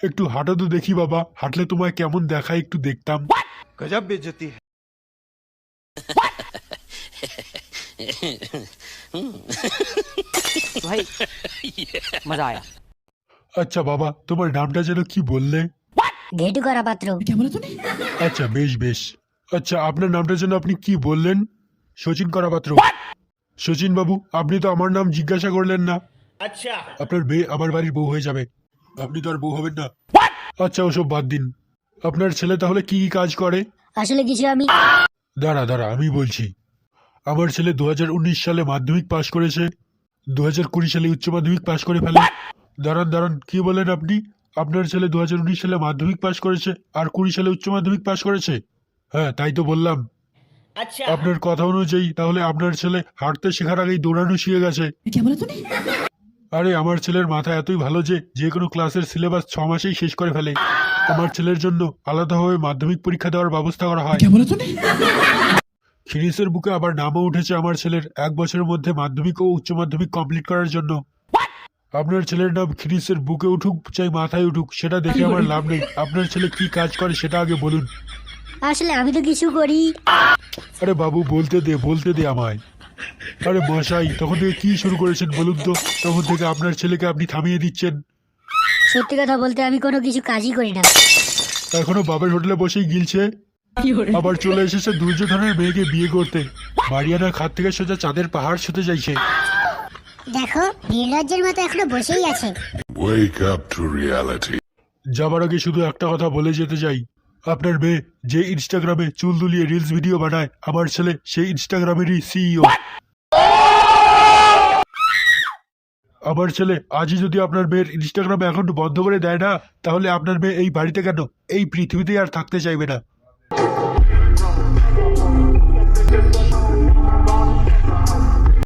একটু হাঁটো তো দেখি বাবা, হাঁটলে তোমায় কেমন দেখায় একটু দেখতাম। गजब बेइज्जती है। भाई मजा आया। আচ্ছা বাবা, তোমার নামটা যেন কি বললে? ঘেটু করা পাত্র। আচ্ছা বেশ বেশ। আচ্ছা আপনার নামটা যেন আপনি কি বললেন? শচীন করাপাত্র। শচীন বাবু, আপনি তো আমার নাম জিজ্ঞাসা করলেন না। अच्छा আপনার মেয়ে আমার বাড়ির বউ হয়ে যাবে, আপনি তো আর বউ হবেন না। আচ্ছা ওসব বাদ দিন, আপনার ছেলে তাহলে কি কি কাজ করে? আসলে কিছু আমি দাঁড়া দাঁড়া আমি বলছি। আমার ছেলে 2019 সালে মাধ্যমিক পাশ করেছে, 2020 সালে উচ্চ মাধ্যমিক পাশ করে ফেলে। দাঁড়ান দাঁড়ান, কি বলেন আপনি? আপনার ছেলে 2019 সালে মাধ্যমিক পাশ করেছে আর 20 সালে উচ্চ মাধ্যমিক পাশ করেছে? হ্যাঁ তাই তো বললাম। अच्छा আপনার কথা অনুযায়ী তাহলে আপনার ছেলে হাঁটতে শেখার আগেই দৌড়ানো শিখে গেছে। আরে আমার ছেলের মাথা এতই ভালো যে যে কোনো ক্লাসের সিলেবাস 6 মাসেই শেষ করে ফেলে। আমার ছেলের জন্য আলাদাভাবে মাধ্যমিক পরীক্ষা দেওয়ার ব্যবস্থা করা হয়। খিরিসের বুকে আবার নামও উঠেছে আমার ছেলের 1 বছরের মধ্যে মাধ্যমিক ও উচ্চ মাধ্যমিক কমপ্লিট করার জন্য। আপনার ছেলের নাম খিরিসের বুকে উঠুক চাই মাথায় উঠুক সেটা দেখে আমার লাভ নেই, আপনার ছেলে কি কাজ করে সেটা আগে বলুন। আসলে আমি তো কিছু করি। আরে বাবু বলতে দে আমায়। আরে মশাই, তখন থেকে কি শুরু করেছেন বলুন তো? তখন থেকে আপনার ছেলেকে আপনি থামিয়ে দিচ্ছেন। সত্যি কথা বলতে আমি কোনো কিছু কাজই করি না। এখনো বাবার হোটেলে বসেই গিলছে। আবার চলে এসেছে দুর্যোধনের মেয়েকে বিয়ে করতে, মারিয়ানার খাত থেকে সোজা চাঁদের পাহাড় ছুতে চাইছে। দেখো নির্লজ্জের মতো এখনো বসেই আছে। Wake up to reality. যাবার আগে শুধু একটা কথা বলে যেতে চাই, আপনার মেয়ে যে ইনস্টাগ্রামে চুল দুলিয়ে রিলস ভিডিও বানায়, আমার ছেলে সেই ইনস্টাগ্রামেরই সিইও। আমার ছেলে আজই যদি আপনার মেয়ের ইনস্টাগ্রাম অ্যাকাউন্ট বন্ধ করে দেয় না, তাহলে আপনার মেয়ে এই বাড়িতে কেন, এই পৃথিবীতে আর থাকতে চাইবে না।